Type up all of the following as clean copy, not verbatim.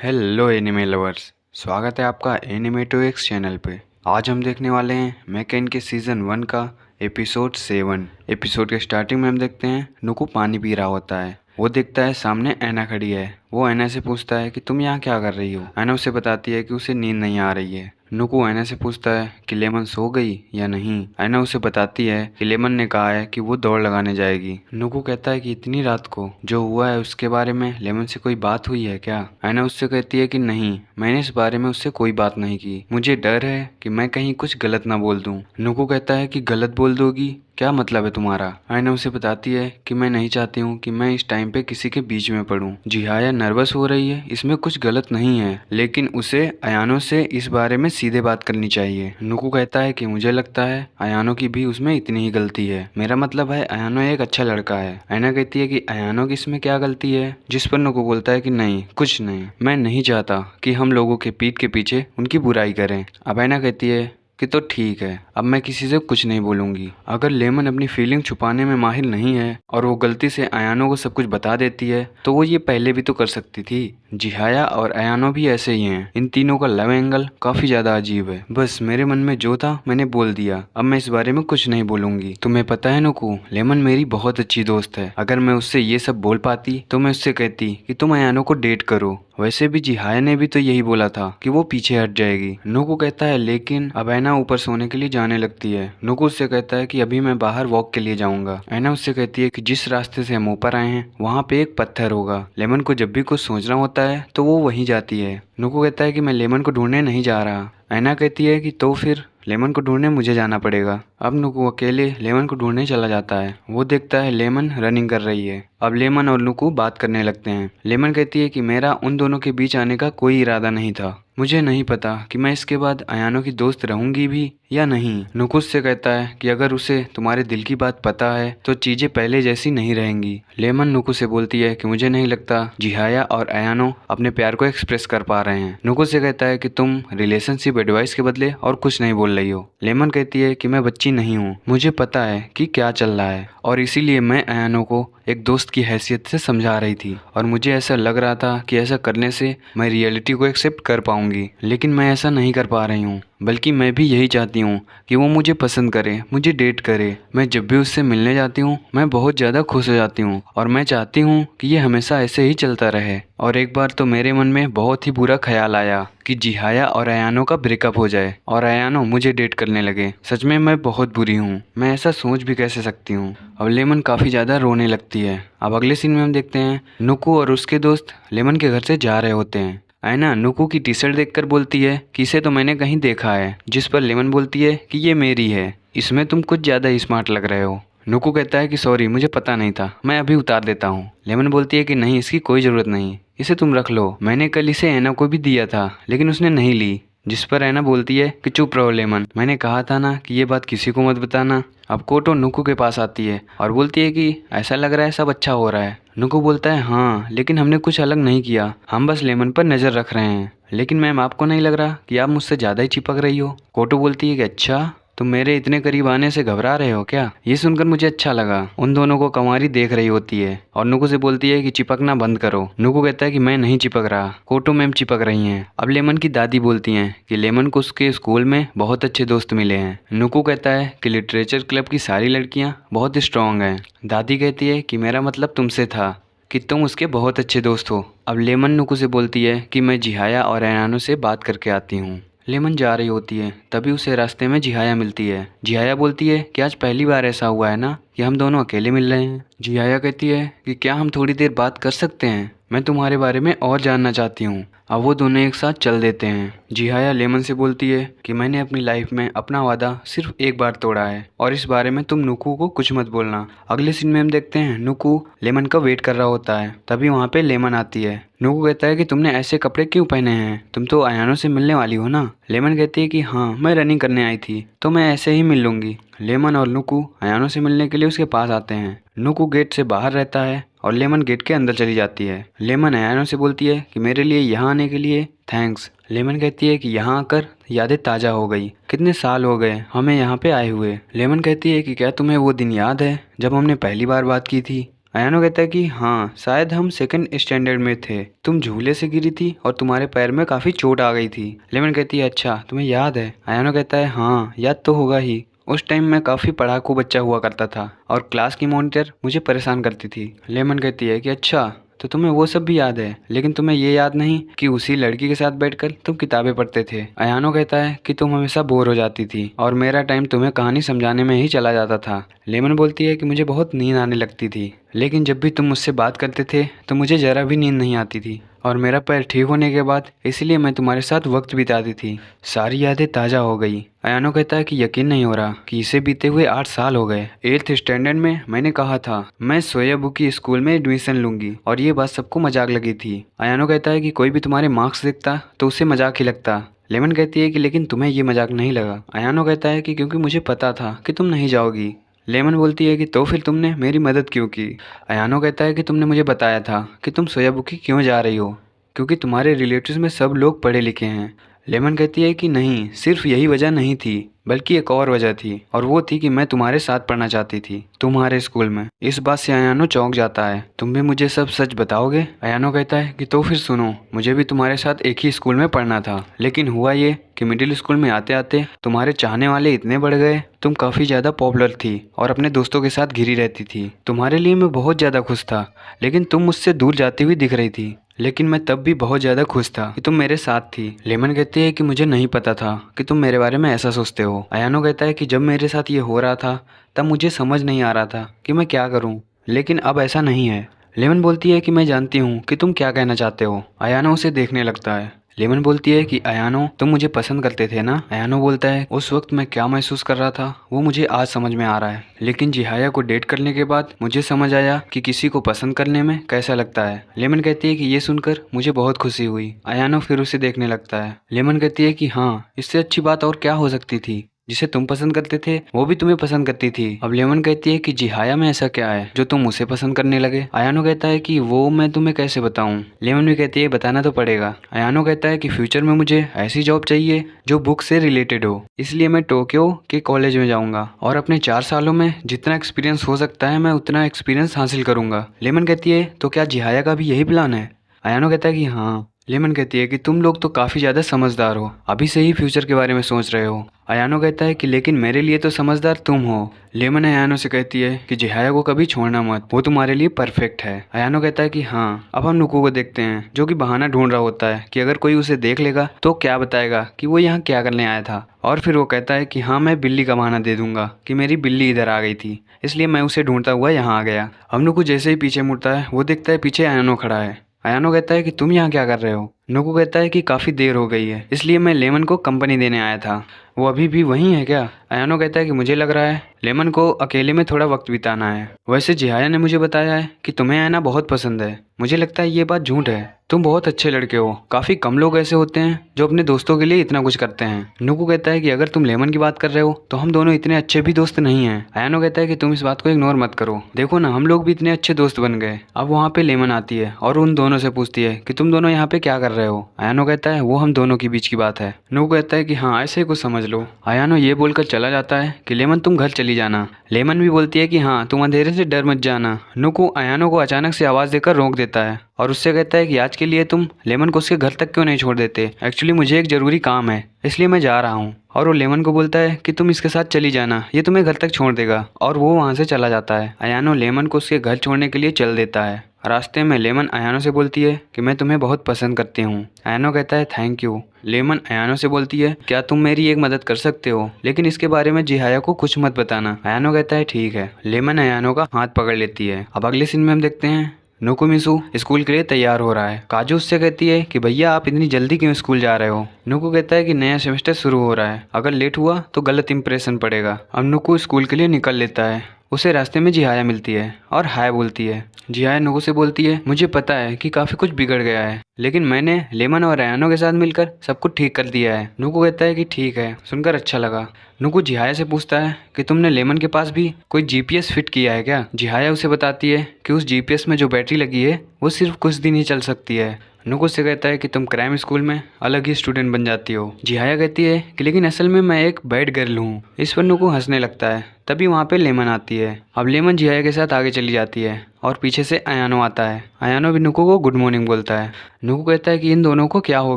Hello anime lovers, स्वागत है आपका एनिमे टू एक्स चैनल पे। आज हम देखने वाले हैं मैकेन के सीज़न 1 का एपिसोड 7। एपिसोड के स्टार्टिंग में हम देखते हैं नुकु पानी पी रहा होता है। वो देखता है सामने ऐना खड़ी है। वो ऐना से पूछता है कि तुम यहाँ क्या कर रही हो। ऐना उसे बताती है कि उसे नींद नहीं आ रही है। नुकु ऐना से पूछता है कि लेमन सो गई या नहीं। ऐना उसे बताती है कि लेमन ने कहा है कि वो दौड़ लगाने जाएगी। नुकु कहता है कि इतनी रात को जो हुआ है उसके बारे में लेमन से कोई बात हुई है क्या। ऐना उससे कहती है कि नहीं, मैंने इस बारे में उससे कोई बात नहीं की। मुझे डर है कि मैं कहीं कुछ गलत ना बोल दूं। नुकु कहता है कि गलत बोल दोगी, क्या मतलब है तुम्हारा। आयना उसे बताती है कि मैं नहीं चाहती हूँ कि मैं इस टाइम पे किसी के बीच में पड़ूं। जिहाया नर्वस हो रही है, इसमें कुछ गलत नहीं है, लेकिन उसे अयानो से इस बारे में सीधे बात करनी चाहिए। नुकु कहता है कि मुझे लगता है अयानो की भी उसमें इतनी ही गलती है। मेरा मतलब है अयानो एक अच्छा लड़का है। आयना कहती है कि अयानो की इसमें क्या गलती है, जिस पर नुकु बोलता है कि नहीं, कुछ नहीं, मैं नहीं चाहता कि हम लोगों के पीठ के पीछे उनकी बुराई करें। अब आयना कहती है कि तो ठीक है, अब मैं किसी से कुछ नहीं बोलूंगी। अगर लेमन अपनी फीलिंग छुपाने में माहिर नहीं है और वो गलती से अयानो को सब कुछ बता देती है तो वो ये पहले भी तो कर सकती थी। जिहाया और अयानो भी ऐसे ही हैं। इन तीनों का लव एंगल काफी ज्यादा अजीब है। बस मेरे मन में जो था मैंने बोल दिया, अब मैं इस बारे में कुछ नहीं बोलूंगी। तुम्हें पता है नुकु, लेमन मेरी बहुत अच्छी दोस्त है। अगर मैं उससे ये सब बोल पाती तो मैं उससे कहती कि तुम अयानो को डेट करो। वैसे भी जिहाया ने भी तो यही बोला था कि वो पीछे हट जाएगी। नुकु कहता है लेकिन अब ऐना ऊपर सोने के लिए जाने लगती है। नुकु उससे कहता है कि अभी मैं बाहर वॉक के लिए जाऊंगा। ऐना उससे कहती है कि जिस रास्ते से हम ऊपर आए हैं वहाँ पे एक पत्थर होगा। लेमन को जब भी कुछ सोचना होता है तो वो वहीं जाती है। नुकु कहता है कि मैं लेमन को ढूंढने नहीं जा रहा। ऐना कहती है कि तो फिर लेमन को ढूंढने मुझे जाना पड़ेगा। अब नुकु अकेले लेमन को ढूंढने चला जाता है। वो देखता है लेमन रनिंग कर रही है। अब लेमन और नुकु बात करने लगते हैं। लेमन कहती है कि मेरा उन दोनों के बीच आने का कोई इरादा नहीं था। मुझे नहीं पता कि मैं इसके बाद अयानो की दोस्त रहूंगी भी या नहीं। नुकु से कहता है कि अगर उसे तुम्हारे दिल की बात पता है तो चीजें पहले जैसी नहीं रहेंगी। लेमन नुकु से बोलती है कि मुझे नहीं लगता जिहाया और अयानो अपने प्यार को एक्सप्रेस कर पा रहे हैं। नुकु से कहता है कि तुम रिलेशनशिप एडवाइस के बदले और कुछ नहीं बोल रही हो। लेमन कहती है कि मैं बच्ची नहीं हूँ, मुझे पता है कि क्या चल रहा है और इसीलिए मैं अयानो को एक दोस्त की हैसियत से समझा रही थी और मुझे ऐसा लग रहा था कि ऐसा करने से मैं रियलिटी को एक्सेप्ट कर पाऊंगी, लेकिन मैं ऐसा नहीं कर पा रही हूँ। बल्कि मैं भी यही चाहती हूँ कि वो मुझे पसंद करे, मुझे डेट करे। मैं जब भी उससे मिलने जाती हूँ मैं बहुत ज़्यादा खुश हो जाती हूँ और मैं चाहती हूँ कि ये हमेशा ऐसे ही चलता रहे। और एक बार तो मेरे मन में बहुत ही बुरा ख्याल आया कि जिहाया और अयानो का ब्रेकअप हो जाए और अयानो मुझे डेट करने लगे। सच में मैं बहुत बुरी हूँ, मैं ऐसा सोच भी कैसे सकती हूँ। अब लेमन काफ़ी ज़्यादा रोने लगती है। अब अगले सीन में हम देखते हैं नुकु और उसके दोस्त लेमन के घर से जा रहे होते हैं। ऐना नुकु की टी शर्ट देखकर बोलती है कि इसे तो मैंने कहीं देखा है, जिस पर लेमन बोलती है कि ये मेरी है, इसमें तुम कुछ ज़्यादा ही स्मार्ट लग रहे हो। नुकु कहता है कि सॉरी, मुझे पता नहीं था, मैं अभी उतार देता हूँ। लेमन बोलती है कि नहीं, इसकी कोई ज़रूरत नहीं, इसे तुम रख लो, मैंने कल इसे ऐना को भी दिया था लेकिन उसने नहीं ली। जिस पर ऐना बोलती है कि चुप रहो लेमन, मैंने कहा था ना कि ये बात किसी को मत बताना। अब कोटो नुकु के पास आती है और बोलती है कि ऐसा लग रहा है सब अच्छा हो रहा है। नुकु बोलता है हाँ, लेकिन हमने कुछ अलग नहीं किया, हम बस लेमन पर नज़र रख रहे हैं। लेकिन मैम, आपको नहीं लग रहा कि आप मुझसे ज़्यादा ही चिपक रही हो। कोटो बोलती है कि अच्छा, तुम मेरे इतने करीब आने से घबरा रहे हो क्या। ये सुनकर मुझे अच्छा लगा। उन दोनों को कंवारी देख रही होती है और नुकु से बोलती है कि चिपकना बंद करो। नुकु कहता है कि मैं नहीं चिपक रहा, कोटो मैम चिपक रही हैं। अब लेमन की दादी बोलती हैं कि लेमन को उसके स्कूल में बहुत अच्छे दोस्त मिले हैं। नुकु कहता है कि लिटरेचर क्लब की सारी लड़कियां बहुत स्ट्रांग हैं। दादी कहती है कि मेरा मतलब तुमसे था कि तुम उसके बहुत अच्छे दोस्त हो। अब लेमन नुकु से बोलती है कि मैं जिहाया और ऐनानो से बात करके आती हूँ। लेमन जा रही होती है, तभी उसे रास्ते में जिहाया मिलती है। जिहाया बोलती है कि आज पहली बार ऐसा हुआ है ना कि हम दोनों अकेले मिल रहे हैं। जिहाया कहती है कि क्या हम थोड़ी देर बात कर सकते हैं, मैं तुम्हारे बारे में और जानना चाहती हूँ। अब वो दोनों एक साथ चल देते हैं। जिहाया लेमन से बोलती है कि मैंने अपनी लाइफ में अपना वादा सिर्फ एक बार तोड़ा है और इस बारे में तुम नुकु को कुछ मत बोलना। अगले सीन में हम देखते हैं नुकु लेमन का वेट कर रहा होता है, तभी वहाँ पे लेमन आती है। नुकु कहता है कि तुमने ऐसे कपड़े क्यों पहने हैं, तुम तो अयानो से मिलने वाली हो ना। लेमन कहती है कि हाँ, मैं रनिंग करने आई थी तो मैं ऐसे ही मिल लूंगी। लेमन और नुकु अयानो से मिलने के लिए उसके पास आते हैं। नुकु गेट से बाहर रहता है और लेमन गेट के अंदर चली जाती है। लेमन अयानो से बोलती है कि मेरे लिए यहाँ आने के लिए थैंक्स। लेमन कहती है कि यहाँ आकर यादें ताज़ा हो गई, कितने साल हो गए हमें यहाँ पे आए हुए। लेमन कहती है कि क्या तुम्हें वो दिन याद है जब हमने पहली बार बात की थी। अयानो कहता है कि हाँ, शायद हम सेकंड स्टैंडर्ड में थे। तुम झूले से गिरी थी और तुम्हारे पैर में काफ़ी चोट आ गई थी। लेमन कहती है अच्छा, तुम्हें याद है? अयानो कहता है हाँ, याद तो होगा ही। उस टाइम मैं काफ़ी पढ़ाकू बच्चा हुआ करता था और क्लास की मॉनिटर मुझे परेशान करती थी। लेमन कहती है कि अच्छा, तो तुम्हें वो सब भी याद है, लेकिन तुम्हें ये याद नहीं कि उसी लड़की के साथ बैठकर तुम किताबें पढ़ते थे। अयानो कहता है कि तुम हमेशा बोर हो जाती थी और मेरा टाइम तुम्हें कहानी समझाने में ही चला जाता था। लेमन बोलती है कि मुझे बहुत नींद आने लगती थी, लेकिन जब भी तुम मुझसे बात करते थे तो मुझे ज़रा भी नींद नहीं आती थी और मेरा पैर ठीक होने के बाद इसलिए मैं तुम्हारे साथ वक्त बिताती थी। सारी यादें ताज़ा हो गई। अयानो कहता है कि यकीन नहीं हो रहा कि इसे बीते हुए 8 साल हो गए। 8th स्टैंडर्ड में मैंने कहा था मैं सोयाबू की स्कूल में एडमिशन लूंगी और ये बात सबको मजाक लगी थी। अयानो कहता है कि कोई भी तुम्हारे मार्क्स देखता तो उसे मजाक ही लगता। लेमन कहती है कि लेकिन तुम्हें ये मजाक नहीं लगा। अयानो कहता है कि क्योंकि मुझे पता था कि तुम नहीं जाओगी। लेमन बोलती है कि तो फिर तुमने मेरी मदद क्यों की? अयानो कहता है कि तुमने मुझे बताया था कि तुम सोयाबुकी क्यों जा रही हो, क्योंकि तुम्हारे रिलेटिव्स में सब लोग पढ़े लिखे हैं। लेमन कहती है कि नहीं, सिर्फ यही वजह नहीं थी, बल्कि एक और वजह थी, और वो थी कि मैं तुम्हारे साथ पढ़ना चाहती थी, तुम्हारे स्कूल में। इस बात से अयानो चौंक जाता है। तुम भी मुझे सब सच बताओगे? अयानो कहता है कि तो फिर सुनो, मुझे भी तुम्हारे साथ एक ही स्कूल में पढ़ना था, लेकिन हुआ ये कि मिडिल स्कूल में आते आते तुम्हारे चाहने वाले इतने बढ़ गए। तुम काफ़ी ज़्यादा पॉपुलर थी और अपने दोस्तों के साथ घिरी रहती थी। तुम्हारे लिए मैं बहुत ज़्यादा खुश था, लेकिन तुम मुझसे दूर जाती हुई दिख रही थी। लेकिन मैं तब भी बहुत ज़्यादा खुश था कि तुम मेरे साथ थी। लेमन कहती है कि मुझे नहीं पता था कि तुम मेरे बारे में ऐसा सोचते हो। अयानो कहता है कि जब मेरे साथ ये हो रहा था तब मुझे समझ नहीं आ रहा था कि मैं क्या करूं, लेकिन अब ऐसा नहीं है। लेमन बोलती है कि मैं जानती हूँ कि तुम क्या कहना चाहते हो। अयानो उसे देखने लगता है। लेमन बोलती है कि अयानो, तुम मुझे पसंद करते थे ना? अयानो बोलता है उस वक्त मैं क्या महसूस कर रहा था वो मुझे आज समझ में आ रहा है, लेकिन जिहाया को डेट करने के बाद मुझे समझ आया कि किसी को पसंद करने में कैसा लगता है। लेमन कहती है कि ये सुनकर मुझे बहुत खुशी हुई। अयानो फिर उसे देखने लगता है। लेमन कहती है कि हाँ, इससे अच्छी बात और क्या हो सकती थी? जिसे तुम पसंद करते थे वो भी तुम्हें पसंद करती थी। अब लेमन कहती है कि जिहाया में ऐसा क्या है जो तुम उसे पसंद करने लगे? अयानो कहता है कि वो मैं तुम्हें कैसे बताऊं? लेमन भी कहती है बताना तो पड़ेगा। अयानो कहता है कि फ्यूचर में मुझे ऐसी जॉब चाहिए जो बुक से रिलेटेड हो, इसलिए मैं टोक्यो के कॉलेज में जाऊंगा और अपने 4 सालों में जितना एक्सपीरियंस हो सकता है मैं उतना एक्सपीरियंस हासिल करूंगा। लेमन कहती है तो क्या जिहाया का भी यही प्लान है? अयानो कहता है कि हाँ। लेमन कहती है कि तुम लोग तो काफ़ी ज़्यादा समझदार हो, अभी से ही फ्यूचर के बारे में सोच रहे हो। अयानो कहता है कि लेकिन मेरे लिए तो समझदार तुम हो। लेमन अयानो से कहती है कि जिहाया को कभी छोड़ना मत, वो तुम्हारे लिए परफेक्ट है। अयानो कहता है कि हाँ। अब हम नुकू को देखते हैं जो कि बहाना ढूंढ रहा होता है कि अगर कोई उसे देख लेगा तो क्या बताएगा कि वो यहाँ क्या करने आया था, और फिर वो कहता है कि हाँ, मैं बिल्ली का बहाना दे दूंगा कि मेरी बिल्ली इधर आ गई थी, इसलिए मैं उसे ढूंढता हुआ यहाँ आ गया। हम नुकू जैसे ही पीछे मुड़ता है वो देखता है पीछे अयानो खड़ा है। अयानो कहता है कि तुम यहाँ क्या कर रहे हो? नुकू कहता है कि काफ़ी देर हो गई है, इसलिए मैं लेमन को कंपनी देने आया था। वो अभी भी वहीं है क्या? अयानो कहता है कि मुझे लग रहा है लेमन को अकेले में थोड़ा वक्त बिताना है। वैसे जिहाया ने मुझे बताया है कि तुम्हें आना बहुत पसंद है। मुझे लगता है ये बात झूठ है, तुम बहुत अच्छे लड़के हो। काफ़ी कम लोग ऐसे होते हैं जो अपने दोस्तों के लिए इतना कुछ करते हैं। नुकू कहता है कि अगर तुम लेमन की बात कर रहे हो तो हम दोनों इतने अच्छे भी दोस्त नहीं हैं। अयानो कहता है कि तुम इस बात को इग्नोर मत करो, देखो ना हम लोग भी इतने अच्छे दोस्त बन गए। अब वहाँ पे लेमन आती है और उन दोनों से पूछती है कि तुम दोनों यहाँ पे क्या कर रहे हो? अयानो कहता है वो हम दोनों के बीच की बात है। नुकू कहता है कि हाँ, ऐसे ही कुछ समझ लो। अयानो ये बोलकर चला जाता है कि लेमन तुम घर चली जाना। लेमन भी बोलती है कि हाँ, तुम अंधेरे से डर मत जाना। नुकू अयानो को अचानक से आवाज़ देकर रोक देता है और उससे कहता है कि आज के लिए तुम लेमन को उसके घर तक क्यों नहीं छोड़ देते? एक्चुअली मुझे एक ज़रूरी काम है, इसलिए मैं जा रहा हूँ। और वो लेमन को बोलता है कि तुम इसके साथ चली जाना, ये तुम्हें घर तक छोड़ देगा, और वो वहाँ से चला जाता है। अयानो लेमन को उसके घर छोड़ने के लिए चल देता है। रास्ते में लेमन अयानो से बोलती है कि मैं तुम्हें बहुत पसंद करती हूँ। अयानो कहता है थैंक यू। लेमन अयानो से बोलती है क्या तुम मेरी एक मदद कर सकते हो, लेकिन इसके बारे में जिहाया को कुछ मत बताना। अयानो कहता है ठीक है। लेमन अयानो का हाथ पकड़ लेती है। अब अगले सीन में हम देखते हैं नुकुमिसु स्कूल के लिए तैयार हो रहा है। काजू उससे कहती है कि भैया आप इतनी जल्दी क्यों स्कूल जा रहे हो? नुकू कहता है कि नया सेमेस्टर शुरू हो रहा है, अगर लेट हुआ तो गलत इंप्रेशन पड़ेगा। अब नुकू स्कूल के लिए निकल लेता है। उसे रास्ते में जिहाया मिलती है और हाय बोलती है। जिहाया नुकू से बोलती है मुझे पता है कि काफ़ी कुछ बिगड़ गया है, लेकिन मैंने लेमन और अयानो के साथ मिलकर सब कुछ ठीक कर दिया है। नुकू कहता है कि ठीक है, सुनकर अच्छा लगा। नुकू जिहाया से पूछता है कि तुमने लेमन के पास भी कोई जीपीएस फिट किया है क्या? जिहाया उसे बताती है कि उस जीपीएस में जो बैटरी लगी है वो सिर्फ कुछ दिन ही चल सकती है। नुको से कहता है कि तुम क्राइम स्कूल में अलग ही स्टूडेंट बन जाती हो। जिहाया कहती है कि लेकिन असल में मैं एक बैड गर्ल हूँ। इस पर नुको हंसने लगता है। तभी वहाँ पे लेमन आती है। अब लेमन जिहाया के साथ आगे चली जाती है और पीछे से अयानो आता है। अयानो भी नुको को गुड मॉर्निंग बोलता है। नुको कहता है कि इन दोनों को क्या हो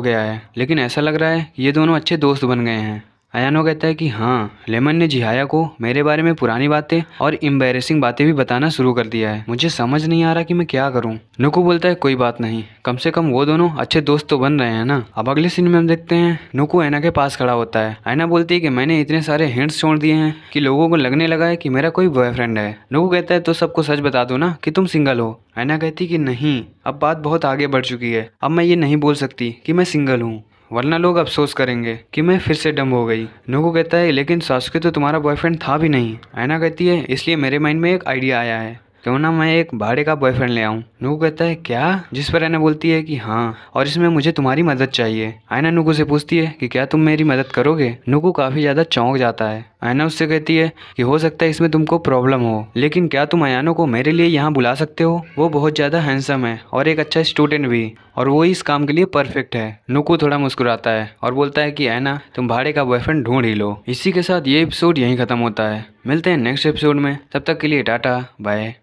गया है, लेकिन ऐसा लग रहा है कि ये दोनों अच्छे दोस्त बन गए हैं। अयानो कहता है कि हाँ, लेमन ने जिहाया को मेरे बारे में पुरानी बातें और एम्बैरेसिंग बातें भी बताना शुरू कर दिया है। मुझे समझ नहीं आ रहा कि मैं क्या करूँ। नुको बोलता है कोई बात नहीं, कम से कम वो दोनों अच्छे दोस्त तो बन रहे हैं ना। अब अगले सीन में हम देखते हैं नुको ऐना के पास खड़ा होता है। ऐना बोलती है कि मैंने इतने सारे हिंट्स छोड़ दिए हैं कि लोगों को लगने लगा है कि मेरा कोई बॉयफ्रेंड है। नुको कहता है तो सबको सच बता दो ना कि तुम सिंगल हो। ऐना कहती कि नहीं, अब बात बहुत आगे बढ़ चुकी है। अब मैं ये नहीं बोल सकती कि मैं सिंगल हूँ, वरना लोग अफसोस करेंगे कि मैं फिर से डम हो गई। नुको कहता है लेकिन सासुके तो तुम्हारा बॉयफ्रेंड था भी नहीं। ऐना कहती है इसलिए मेरे माइंड में एक आइडिया आया है, क्यों ना मैं एक भाड़े का बॉयफ्रेंड ले आऊँ। नुको कहता है क्या? जिस पर ऐना बोलती है कि हाँ, और इसमें मुझे तुम्हारी मदद चाहिए। ऐना नुको से पूछती है कि क्या तुम मेरी मदद करोगे। नुको काफ़ी ज़्यादा चौंक जाता है। ऐना उससे कहती है कि हो सकता है इसमें तुमको प्रॉब्लम हो, लेकिन क्या तुम अयानो को मेरे लिए यहाँ बुला सकते हो? वो बहुत ज़्यादा हैंडसम है और एक अच्छा स्टूडेंट भी, और वो इस काम के लिए परफेक्ट है। नुको थोड़ा मुस्कुराता है और बोलता है कि ऐना तुम भाड़े का बॉयफ्रेंड ढूंढ ही लो। इसी के साथ ये एपिसोड यहीं ख़त्म होता है। मिलते हैं नेक्स्ट एपिसोड में, तब तक के लिए टाटा बाय।